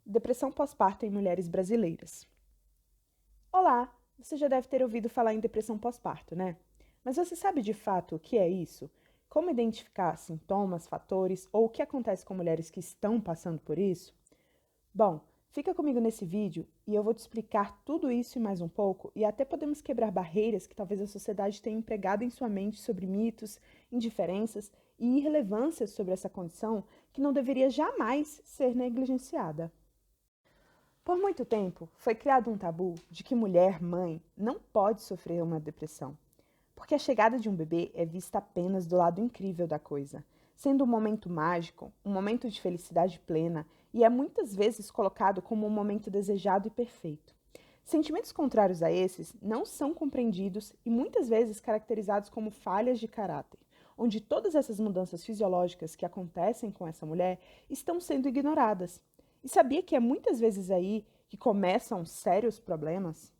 Depressão pós-parto em mulheres brasileiras. Olá! Você já deve ter ouvido falar em depressão pós-parto, né? Mas você sabe de fato o que é isso? Como identificar sintomas, fatores ou o que acontece com mulheres que estão passando por isso? Bom, fica comigo nesse vídeo e eu vou te explicar tudo isso e mais um pouco, e até podemos quebrar barreiras que talvez a sociedade tenha empregado em sua mente sobre mitos, indiferenças e irrelevâncias sobre essa condição que não deveria jamais ser negligenciada. Por muito tempo, foi criado um tabu de que mulher, mãe, não pode sofrer uma depressão, porque a chegada de um bebê é vista apenas do lado incrível da coisa, sendo um momento mágico, um momento de felicidade plena, e é muitas vezes colocado como um momento desejado e perfeito. Sentimentos contrários a esses não são compreendidos e muitas vezes caracterizados como falhas de caráter, onde todas essas mudanças fisiológicas que acontecem com essa mulher estão sendo ignoradas. E sabia que é muitas vezes aí que começam sérios problemas?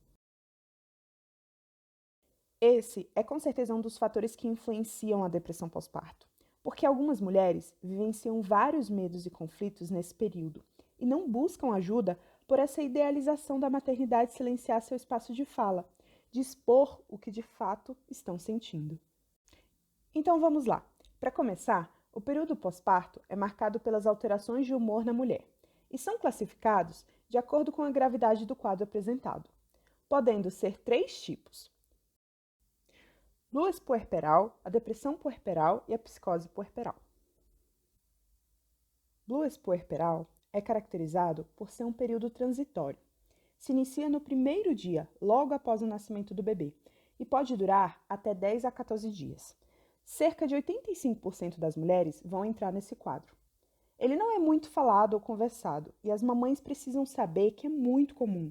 Esse é com certeza um dos fatores que influenciam a depressão pós-parto, porque algumas mulheres vivenciam vários medos e conflitos nesse período e não buscam ajuda por essa idealização da maternidade silenciar seu espaço de fala, de expor o que de fato estão sentindo. Então vamos lá. Para começar, o período pós-parto é marcado pelas alterações de humor na mulher e são classificados de acordo com a gravidade do quadro apresentado, podendo ser três tipos: lúes puerperal, a depressão puerperal e a psicose puerperal. Lúes puerperal é caracterizado por ser um período transitório. Se inicia no primeiro dia, logo após o nascimento do bebê, e pode durar até 10 a 14 dias. Cerca de 85% das mulheres vão entrar nesse quadro. Ele não é muito falado ou conversado, e as mamães precisam saber que é muito comum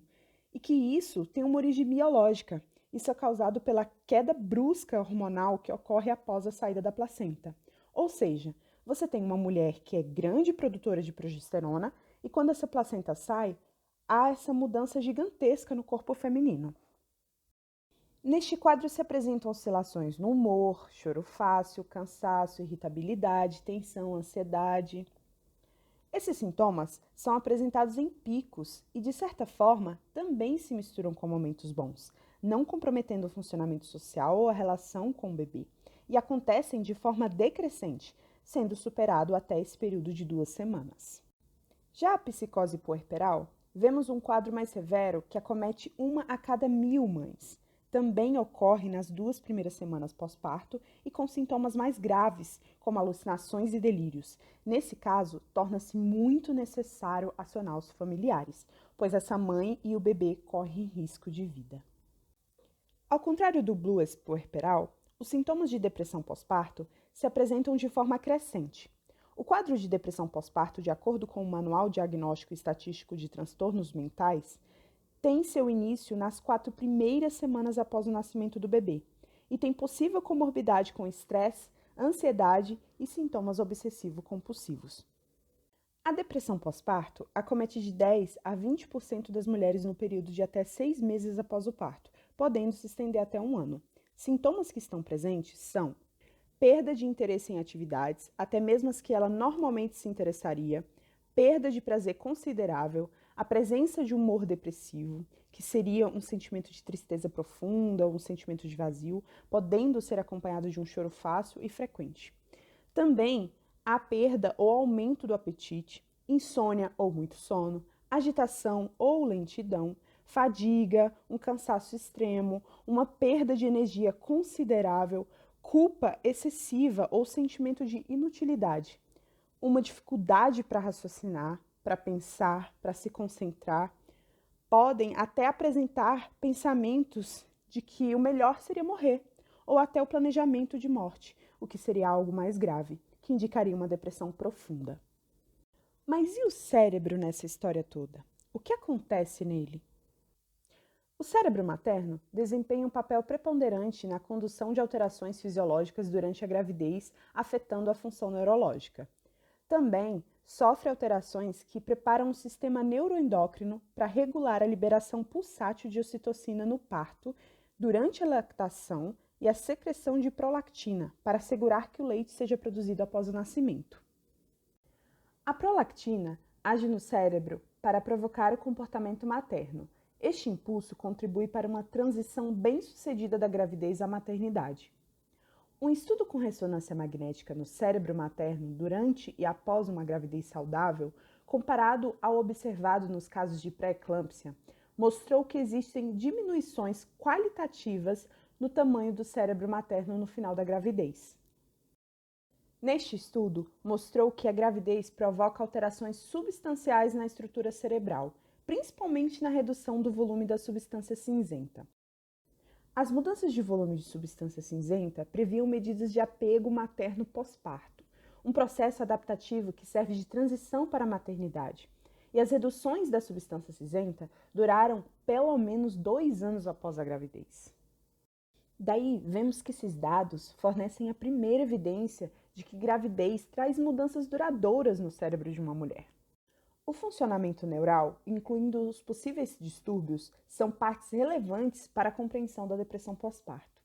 e que isso tem uma origem biológica. Isso é causado pela queda brusca hormonal que ocorre após a saída da placenta. Ou seja, você tem uma mulher que é grande produtora de progesterona e quando essa placenta sai, há essa mudança gigantesca no corpo feminino. Neste quadro se apresentam oscilações no humor, choro fácil, cansaço, irritabilidade, tensão, ansiedade. Esses sintomas são apresentados em picos e, de certa forma, também se misturam com momentos bons, não comprometendo o funcionamento social ou a relação com o bebê, e acontecem de forma decrescente, sendo superado até esse período de 2 semanas. Já a psicose puerperal, vemos um quadro mais severo que acomete 1 a cada 1000 mães. Também ocorre nas 2 primeiras semanas pós-parto e com sintomas mais graves, como alucinações e delírios. Nesse caso, torna-se muito necessário acionar os familiares, pois essa mãe e o bebê correm risco de vida. Ao contrário do blues puerperal, os sintomas de depressão pós-parto se apresentam de forma crescente. O quadro de depressão pós-parto, de acordo com o Manual Diagnóstico e Estatístico de Transtornos Mentais, tem seu início nas 4 primeiras semanas após o nascimento do bebê e tem possível comorbidade com estresse, ansiedade e sintomas obsessivo-compulsivos. A depressão pós-parto acomete de 10 a 20% das mulheres no período de até 6 meses após o parto, podendo se estender até 1 ano. Sintomas que estão presentes são perda de interesse em atividades, até mesmo as que ela normalmente se interessaria, perda de prazer considerável, a presença de humor depressivo, que seria um sentimento de tristeza profunda ou um sentimento de vazio, podendo ser acompanhado de um choro fácil e frequente. Também há perda ou aumento do apetite, insônia ou muito sono, agitação ou lentidão, fadiga, um cansaço extremo, uma perda de energia considerável, culpa excessiva ou sentimento de inutilidade, uma dificuldade para raciocinar, para pensar, para se concentrar. Podem até apresentar pensamentos de que o melhor seria morrer, ou até o planejamento de morte, o que seria algo mais grave, que indicaria uma depressão profunda. Mas e o cérebro nessa história toda? O que acontece nele? O cérebro materno desempenha um papel preponderante na condução de alterações fisiológicas durante a gravidez, afetando a função neurológica. Também sofre alterações que preparam o sistema neuroendócrino para regular a liberação pulsátil de ocitocina no parto, durante a lactação e a secreção de prolactina, para assegurar que o leite seja produzido após o nascimento. A prolactina age no cérebro para provocar o comportamento materno. Este impulso contribui para uma transição bem-sucedida da gravidez à maternidade. Um estudo com ressonância magnética no cérebro materno durante e após uma gravidez saudável, comparado ao observado nos casos de pré-eclâmpsia, mostrou que existem diminuições qualitativas no tamanho do cérebro materno no final da gravidez. Neste estudo, mostrou que a gravidez provoca alterações substanciais na estrutura cerebral, principalmente na redução do volume da substância cinzenta. As mudanças de volume de substância cinzenta previam medidas de apego materno pós-parto, um processo adaptativo que serve de transição para a maternidade. E as reduções da substância cinzenta duraram pelo menos 2 anos após a gravidez. Daí, vemos que esses dados fornecem a primeira evidência de que gravidez traz mudanças duradouras no cérebro de uma mulher. O funcionamento neural, incluindo os possíveis distúrbios, são partes relevantes para a compreensão da depressão pós-parto.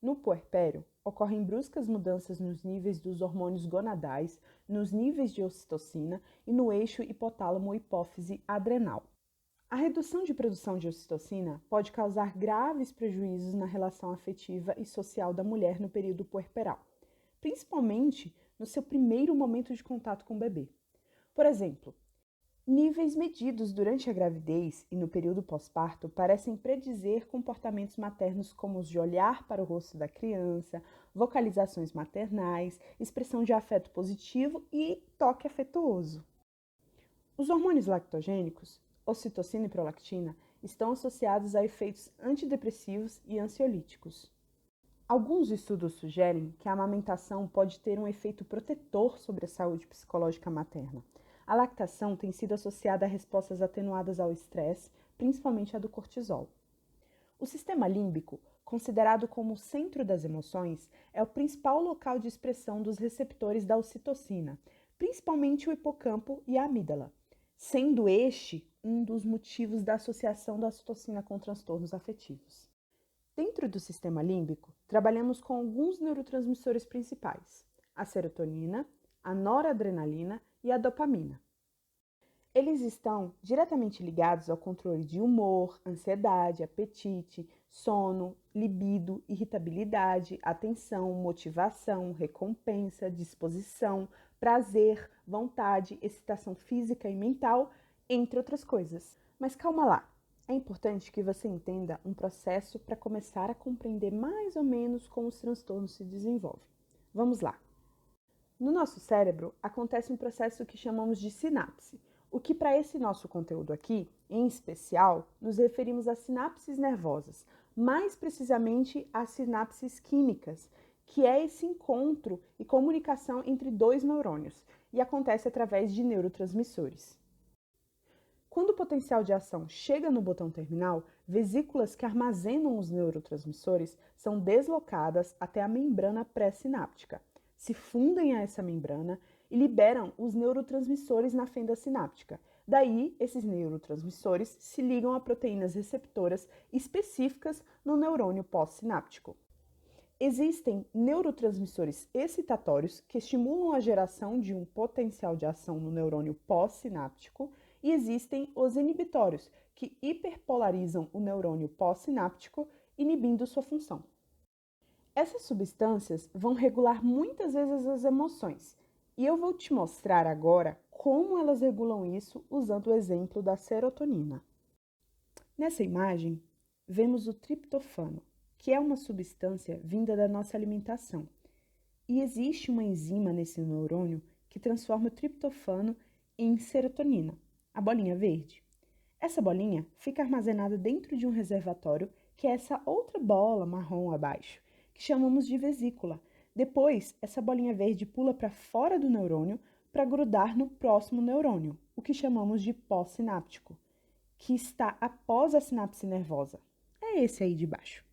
No puerpério, ocorrem bruscas mudanças nos níveis dos hormônios gonadais, nos níveis de ocitocina e no eixo hipotálamo-hipófise adrenal. A redução de produção de ocitocina pode causar graves prejuízos na relação afetiva e social da mulher no período puerperal, principalmente no seu primeiro momento de contato com o bebê. Por exemplo, níveis medidos durante a gravidez e no período pós-parto parecem predizer comportamentos maternos como os de olhar para o rosto da criança, vocalizações maternais, expressão de afeto positivo e toque afetuoso. Os hormônios lactogênicos, ocitocina e prolactina, estão associados a efeitos antidepressivos e ansiolíticos. Alguns estudos sugerem que a amamentação pode ter um efeito protetor sobre a saúde psicológica materna. A lactação tem sido associada a respostas atenuadas ao estresse, principalmente a do cortisol. O sistema límbico, considerado como o centro das emoções, é o principal local de expressão dos receptores da ocitocina, principalmente o hipocampo e a amígdala, sendo este um dos motivos da associação da ocitocina com transtornos afetivos. Dentro do sistema límbico, trabalhamos com alguns neurotransmissores principais: a serotonina, a noradrenalina e a dopamina. Eles estão diretamente ligados ao controle de humor, ansiedade, apetite, sono, libido, irritabilidade, atenção, motivação, recompensa, disposição, prazer, vontade, excitação física e mental, entre outras coisas. Mas calma lá, é importante que você entenda um processo para começar a compreender mais ou menos como os transtornos se desenvolvem. Vamos lá. No nosso cérebro acontece um processo que chamamos de sinapse, o que para esse nosso conteúdo aqui, em especial, nos referimos às sinapses nervosas, mais precisamente às sinapses químicas, que é esse encontro e comunicação entre dois neurônios, e acontece através de neurotransmissores. Quando o potencial de ação chega no botão terminal, vesículas que armazenam os neurotransmissores são deslocadas até a membrana pré-sináptica, se fundem a essa membrana e liberam os neurotransmissores na fenda sináptica. Daí, esses neurotransmissores se ligam a proteínas receptoras específicas no neurônio pós-sináptico. Existem neurotransmissores excitatórios que estimulam a geração de um potencial de ação no neurônio pós-sináptico e existem os inibitórios, que hiperpolarizam o neurônio pós-sináptico, inibindo sua função. Essas substâncias vão regular muitas vezes as emoções, e eu vou te mostrar agora como elas regulam isso usando o exemplo da serotonina. Nessa imagem, vemos o triptofano, que é uma substância vinda da nossa alimentação. E existe uma enzima nesse neurônio que transforma o triptofano em serotonina, a bolinha verde. Essa bolinha fica armazenada dentro de um reservatório, que é essa outra bola marrom abaixo, que chamamos de vesícula. Depois, essa bolinha verde pula para fora do neurônio para grudar no próximo neurônio, o que chamamos de pós-sináptico, que está após a sinapse nervosa. É esse aí de baixo.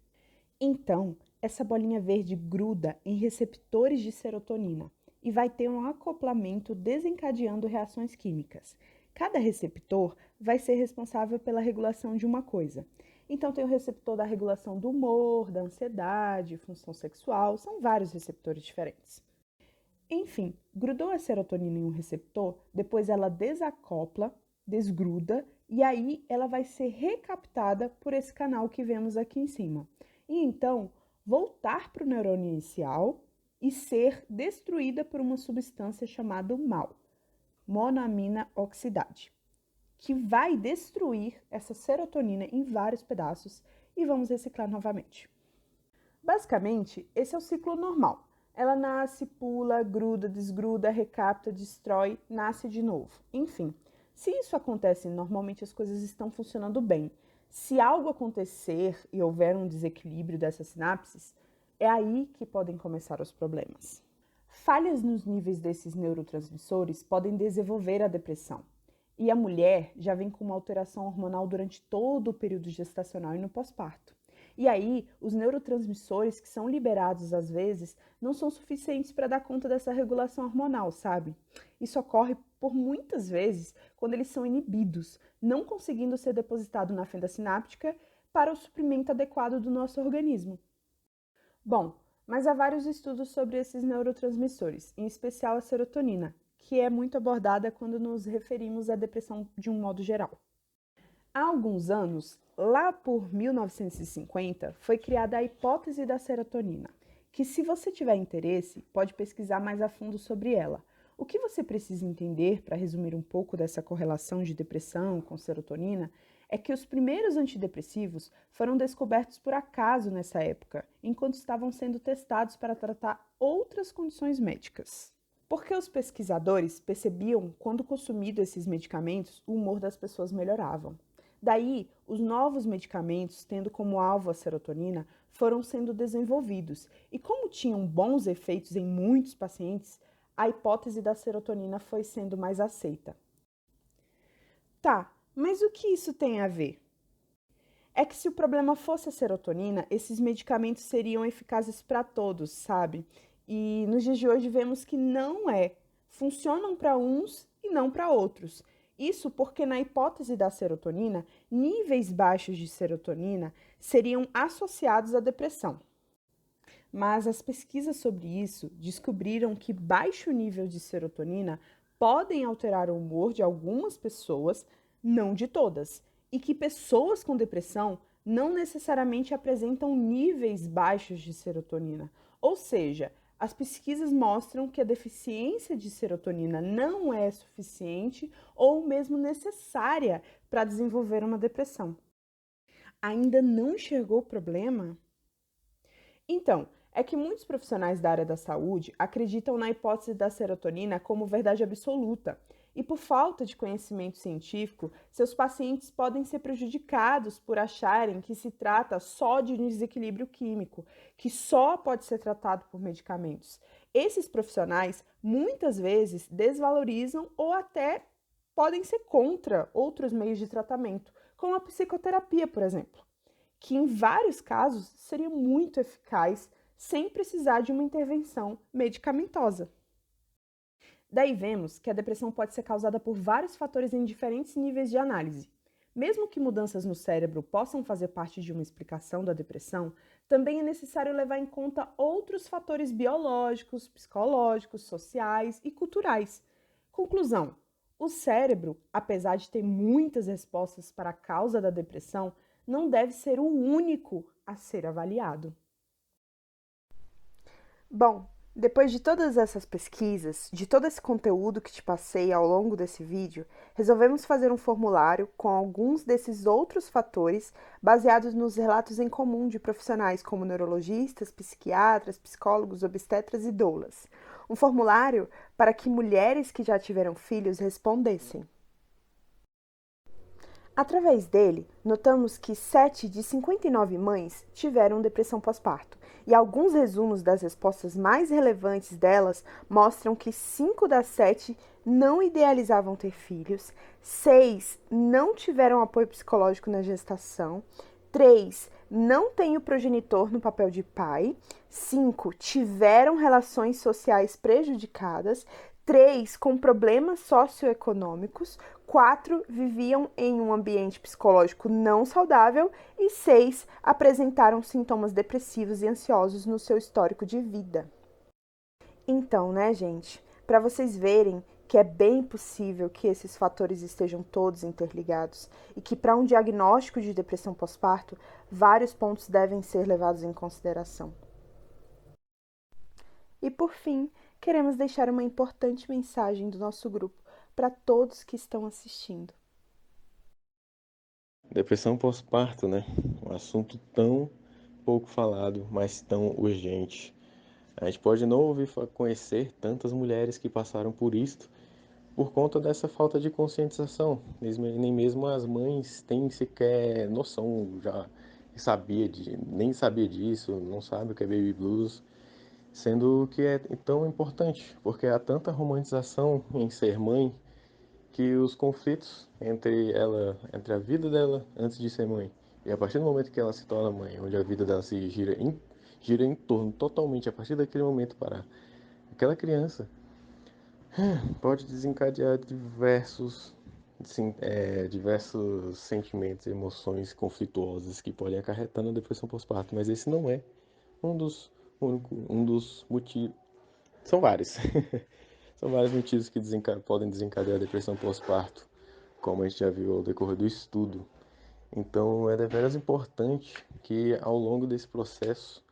Então, essa bolinha verde gruda em receptores de serotonina e vai ter um acoplamento desencadeando reações químicas. Cada receptor vai ser responsável pela regulação de uma coisa. Então, tem o receptor da regulação do humor, da ansiedade, função sexual, são vários receptores diferentes. Enfim, grudou a serotonina em um receptor, depois ela desacopla desgruda e aí ela vai ser recaptada por esse canal que vemos aqui em cima. E então voltar para o neurônio inicial e ser destruída por uma substância chamada MAO, monoamina oxidase, que vai destruir essa serotonina em vários pedaços e vamos reciclar novamente. Basicamente, esse é o ciclo normal. Ela nasce, pula, gruda, desgruda, recapta, destrói, nasce de novo. Enfim, se isso acontece, normalmente as coisas estão funcionando bem. Se algo acontecer e houver um desequilíbrio dessas sinapses, é aí que podem começar os problemas. Falhas nos níveis desses neurotransmissores podem desenvolver a depressão. E a mulher já vem com uma alteração hormonal durante todo o período gestacional e no pós-parto. E aí, os neurotransmissores que são liberados às vezes não são suficientes para dar conta dessa regulação hormonal, sabe? Isso ocorre por muitas vezes quando eles são inibidos, não conseguindo ser depositado na fenda sináptica para o suprimento adequado do nosso organismo. Bom, mas há vários estudos sobre esses neurotransmissores, em especial a serotonina, que é muito abordada quando nos referimos à depressão de um modo geral. Há alguns anos, lá por 1950, foi criada a hipótese da serotonina, que se você tiver interesse, pode pesquisar mais a fundo sobre ela. O que você precisa entender, para resumir um pouco dessa correlação de depressão com serotonina, é que os primeiros antidepressivos foram descobertos por acaso nessa época, enquanto estavam sendo testados para tratar outras condições médicas. Porque os pesquisadores percebiam, quando consumido esses medicamentos, o humor das pessoas melhoravam. Daí, os novos medicamentos, tendo como alvo a serotonina, foram sendo desenvolvidos e, como tinham bons efeitos em muitos pacientes, a hipótese da serotonina foi sendo mais aceita. Tá, mas o que isso tem a ver? É que se o problema fosse a serotonina, esses medicamentos seriam eficazes para todos, sabe? E nos dias de hoje vemos que não é. Funcionam para uns e não para outros. Isso porque, na hipótese da serotonina, níveis baixos de serotonina seriam associados à depressão. Mas as pesquisas sobre isso descobriram que baixo nível de serotonina podem alterar o humor de algumas pessoas, não de todas, e que pessoas com depressão não necessariamente apresentam níveis baixos de serotonina. Ou seja, as pesquisas mostram que a deficiência de serotonina não é suficiente ou mesmo necessária para desenvolver uma depressão. Ainda não enxergou o problema? Então, é que muitos profissionais da área da saúde acreditam na hipótese da serotonina como verdade absoluta. E por falta de conhecimento científico, seus pacientes podem ser prejudicados por acharem que se trata só de um desequilíbrio químico, que só pode ser tratado por medicamentos. Esses profissionais muitas vezes desvalorizam ou até podem ser contra outros meios de tratamento, como a psicoterapia, por exemplo, que em vários casos seria muito eficaz sem precisar de uma intervenção medicamentosa. Daí vemos que a depressão pode ser causada por vários fatores em diferentes níveis de análise. Mesmo que mudanças no cérebro possam fazer parte de uma explicação da depressão, também é necessário levar em conta outros fatores biológicos, psicológicos, sociais e culturais. Conclusão: o cérebro, apesar de ter muitas respostas para a causa da depressão, não deve ser o único a ser avaliado. Bom, depois de todas essas pesquisas, de todo esse conteúdo que te passei ao longo desse vídeo, resolvemos fazer um formulário com alguns desses outros fatores baseados nos relatos em comum de profissionais como neurologistas, psiquiatras, psicólogos, obstetras e doulas. Um formulário para que mulheres que já tiveram filhos respondessem. Através dele, notamos que 7 de 59 mães tiveram depressão pós-parto, e alguns resumos das respostas mais relevantes delas mostram que 5 das 7 não idealizavam ter filhos, 6 não tiveram apoio psicológico na gestação, 3 não têm o progenitor no papel de pai, 5 tiveram relações sociais prejudicadas, 3 com problemas socioeconômicos, 4 viviam em um ambiente psicológico não saudável e 6 apresentaram sintomas depressivos e ansiosos no seu histórico de vida. Então, né, gente, para vocês verem que é bem possível que esses fatores estejam todos interligados e que, para um diagnóstico de depressão pós-parto, vários pontos devem ser levados em consideração. E, por fim, queremos deixar uma importante mensagem do nosso grupo para todos que estão assistindo. Depressão pós-parto, né? Um assunto tão pouco falado, mas tão urgente. A gente pode não ouvir conhecer tantas mulheres que passaram por isto por conta dessa falta de conscientização. Nem mesmo as mães têm sequer noção, já nem sabia disso, não sabe o que é baby blues, sendo que é tão importante, porque há tanta romantização em ser mãe que os conflitos entre a vida dela antes de ser mãe e a partir do momento que ela se torna mãe, onde a vida dela gira em torno totalmente a partir daquele momento para aquela criança, pode desencadear diversos sentimentos, emoções conflituosas que podem acarretar na depressão pós-parto, mas esse não é um dos motivos. São vários. São vários motivos que podem desencadear a depressão pós-parto, como a gente já viu ao decorrer do estudo. Então, é deveras importante que ao longo desse processo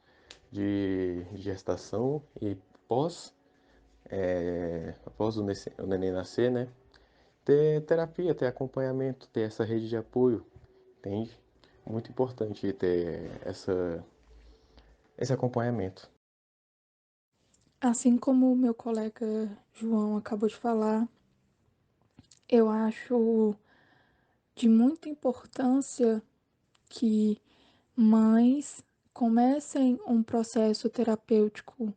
de gestação e após o neném nascer, né, ter terapia, ter acompanhamento, ter essa rede de apoio, entende? Muito importante ter esse acompanhamento. Assim como o meu colega João acabou de falar, eu acho de muita importância que mães comecem um processo terapêutico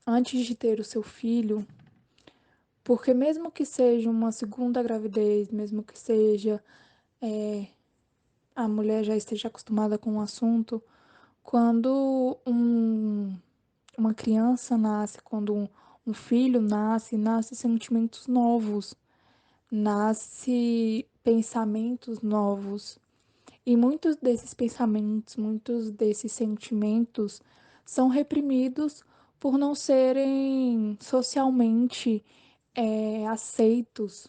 antes de ter o seu filho, porque mesmo que seja uma segunda gravidez, mesmo que seja a mulher já esteja acostumada com o assunto, quando uma criança nasce, quando um filho nasce, nasce sentimentos novos, nasce pensamentos novos. E muitos desses pensamentos, muitos desses sentimentos são reprimidos por não serem socialmente aceitos,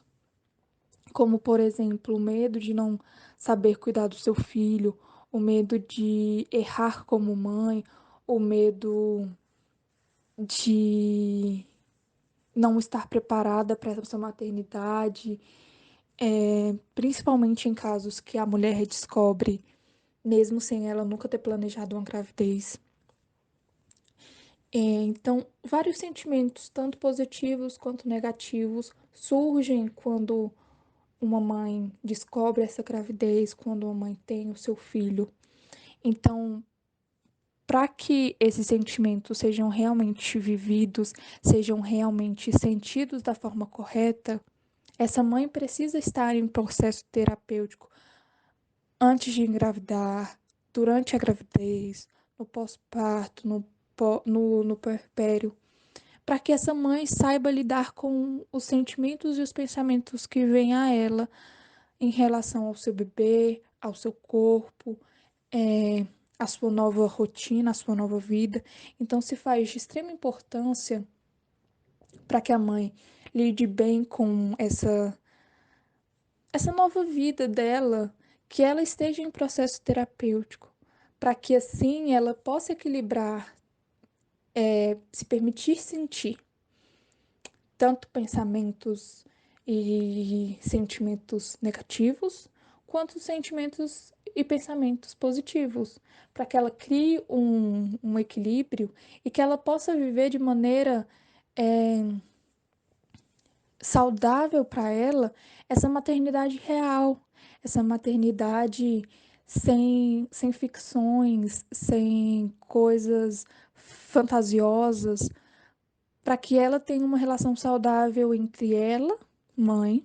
como, por exemplo, o medo de não saber cuidar do seu filho, o medo de errar como mãe, o medo de não estar preparada para essa maternidade, principalmente em casos que a mulher descobre, mesmo sem ela nunca ter planejado uma gravidez. Então, vários sentimentos, tanto positivos quanto negativos, surgem quando uma mãe descobre essa gravidez, quando uma mãe tem o seu filho. Então, para que esses sentimentos sejam realmente vividos, sejam realmente sentidos da forma correta, essa mãe precisa estar em processo terapêutico antes de engravidar, durante a gravidez, no pós-parto, no puerpério, para que essa mãe saiba lidar com os sentimentos e os pensamentos que vêm a ela em relação ao seu bebê, ao seu corpo, é, a sua nova rotina, a sua nova vida. Então, se faz de extrema importância para que a mãe lide bem com essa nova vida dela, que ela esteja em processo terapêutico, para que assim ela possa equilibrar, se permitir sentir tanto pensamentos e sentimentos negativos, quanto sentimentos e pensamentos positivos, para que ela crie um equilíbrio e que ela possa viver de maneira é, saudável para ela essa maternidade real, essa maternidade sem ficções, sem coisas fantasiosas, para que ela tenha uma relação saudável entre ela, mãe,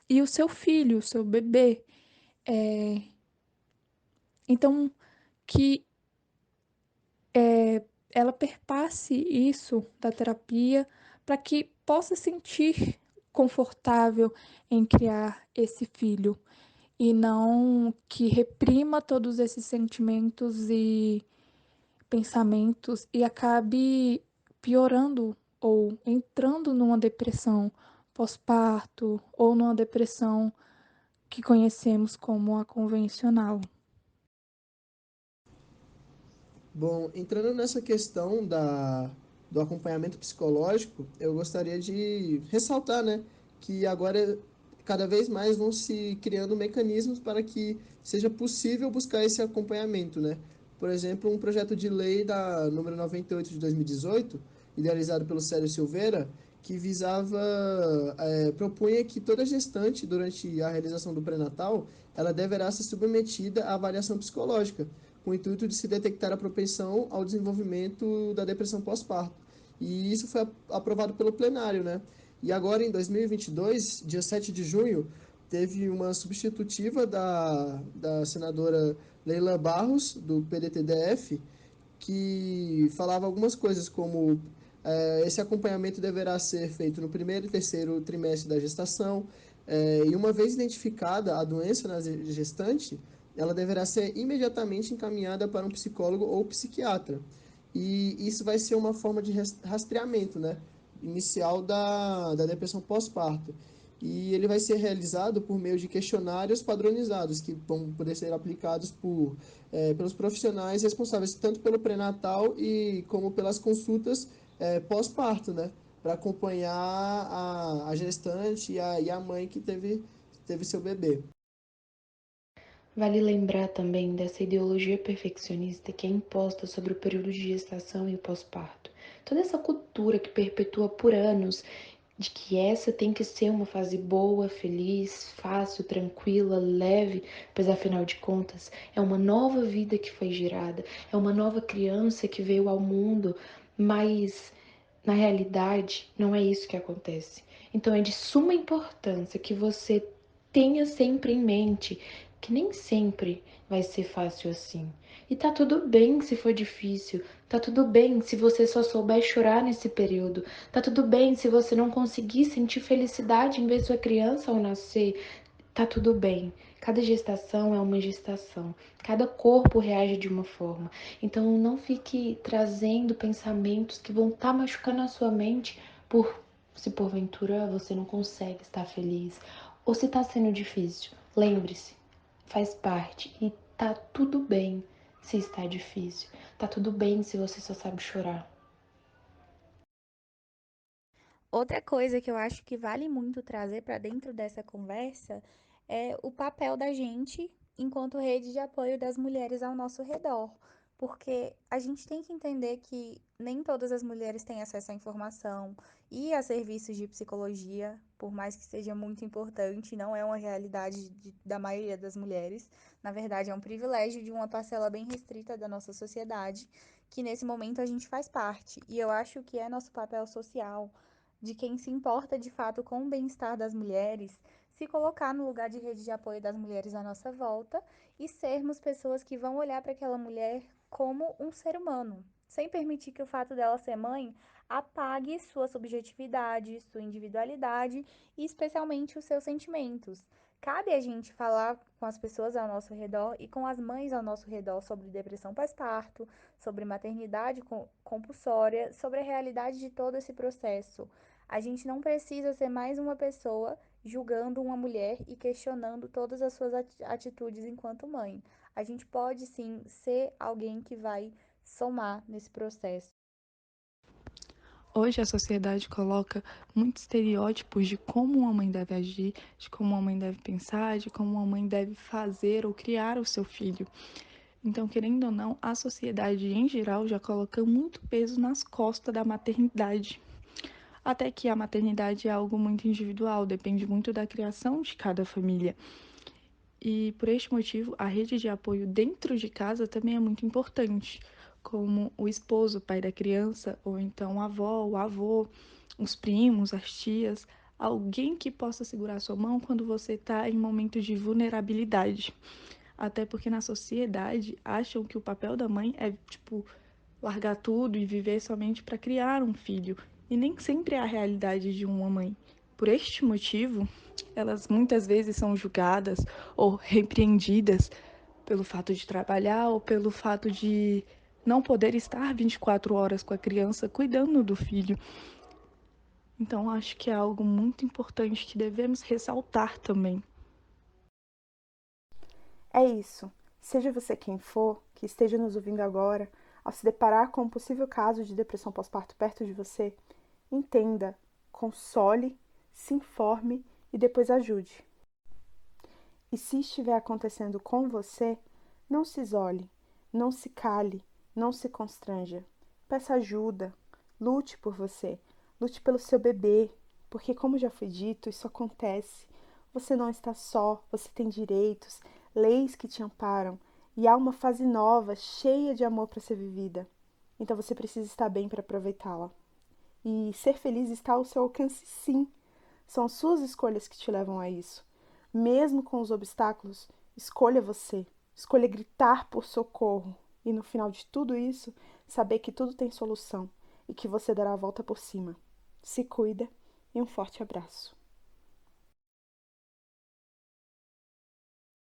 e o seu filho, o seu bebê. Então, que ela perpasse isso da terapia para que possa sentir confortável em criar esse filho e não que reprima todos esses sentimentos e pensamentos e acabe piorando ou entrando numa depressão pós-parto ou numa depressão que conhecemos como a convencional. Bom, entrando nessa questão do acompanhamento psicológico, eu gostaria de ressaltar, né, que agora cada vez mais vão se criando mecanismos para que seja possível buscar esse acompanhamento, né? Por exemplo, um projeto de lei da número 98 de 2018, idealizado pelo Célio Silveira, que visava, propunha que toda gestante, durante a realização do pré-natal, ela deverá ser submetida à avaliação psicológica, com o intuito de se detectar a propensão ao desenvolvimento da depressão pós-parto. E isso foi aprovado pelo plenário, né? E agora, em 2022, dia 7 de junho, teve uma substitutiva da senadora Leila Barros, do PDT-DF, que falava algumas coisas como esse acompanhamento deverá ser feito no primeiro e terceiro trimestre da gestação, e uma vez identificada a doença na gestante, ela deverá ser imediatamente encaminhada para um psicólogo ou psiquiatra. E isso vai ser uma forma de rastreamento, né, inicial da depressão pós-parto. E ele vai ser realizado por meio de questionários padronizados, que vão poder ser aplicados pelos profissionais responsáveis tanto pelo pré-natal e como pelas consultas pós-parto, né? Para acompanhar a gestante e a mãe que teve seu bebê. Vale lembrar também dessa ideologia perfeccionista que é imposta sobre o período de gestação e o pós-parto. Toda essa cultura que perpetua por anos de que essa tem que ser uma fase boa, feliz, fácil, tranquila, leve, pois afinal de contas é uma nova vida que foi gerada, é uma nova criança que veio ao mundo, mas na realidade não é isso que acontece. Então é de suma importância que você tenha sempre em mente que nem sempre vai ser fácil assim. E tá tudo bem se for difícil, tá tudo bem se você só souber chorar nesse período, tá tudo bem se você não conseguir sentir felicidade em ver sua criança ao nascer, tá tudo bem. Cada gestação é uma gestação, cada corpo reage de uma forma. Então não fique trazendo pensamentos que vão estar machucando a sua mente por se porventura você não consegue estar feliz ou se está sendo difícil. Lembre-se, faz parte e tá tudo bem se está difícil. Tá tudo bem se você só sabe chorar. Outra coisa que eu acho que vale muito trazer para dentro dessa conversa é o papel da gente enquanto rede de apoio das mulheres ao nosso redor, porque a gente tem que entender que nem todas as mulheres têm acesso à informação e a serviços de psicologia, por mais que seja muito importante, não é uma realidade da maioria das mulheres. Na verdade, é um privilégio de uma parcela bem restrita da nossa sociedade, que nesse momento a gente faz parte. E eu acho que é nosso papel social de quem se importa de fato com o bem-estar das mulheres, se colocar no lugar de rede de apoio das mulheres à nossa volta e sermos pessoas que vão olhar para aquela mulher como um ser humano, sem permitir que o fato dela ser mãe apague sua subjetividade, sua individualidade e especialmente os seus sentimentos. Cabe a gente falar com as pessoas ao nosso redor e com as mães ao nosso redor sobre depressão pós-parto, sobre maternidade compulsória, sobre a realidade de todo esse processo. A gente não precisa ser mais uma pessoa julgando uma mulher e questionando todas as suas atitudes enquanto mãe. A gente pode sim ser alguém que vai somar nesse processo. Hoje a sociedade coloca muitos estereótipos de como uma mãe deve agir, de como uma mãe deve pensar, de como uma mãe deve fazer ou criar o seu filho. Então, querendo ou não, a sociedade em geral já coloca muito peso nas costas da maternidade. Até que a maternidade é algo muito individual, depende muito da criação de cada família. E por este motivo, a rede de apoio dentro de casa também é muito importante, como o esposo, o pai da criança, ou então a avó, o avô, os primos, as tias, alguém que possa segurar sua mão quando você está em momentos de vulnerabilidade. Até porque na sociedade acham que o papel da mãe é, tipo, largar tudo e viver somente para criar um filho. E nem sempre é a realidade de uma mãe. Por este motivo, elas muitas vezes são julgadas ou repreendidas pelo fato de trabalhar ou pelo fato de não poder estar 24 horas com a criança cuidando do filho. Então, acho que é algo muito importante que devemos ressaltar também. É isso. Seja você quem for, que esteja nos ouvindo agora, ao se deparar com um possível caso de depressão pós-parto perto de você, entenda, console, se informe e depois ajude. E se estiver acontecendo com você, não se isole, não se cale, não se constranja. Peça ajuda, lute por você, lute pelo seu bebê, porque, como já foi dito, isso acontece. Você não está só, você tem direitos, leis que te amparam e há uma fase nova, cheia de amor para ser vivida. Então você precisa estar bem para aproveitá-la. E ser feliz está ao seu alcance, sim. São as suas escolhas que te levam a isso. Mesmo com os obstáculos, escolha você. Escolha gritar por socorro. E no final de tudo isso, saber que tudo tem solução e que você dará a volta por cima. Se cuida e um forte abraço.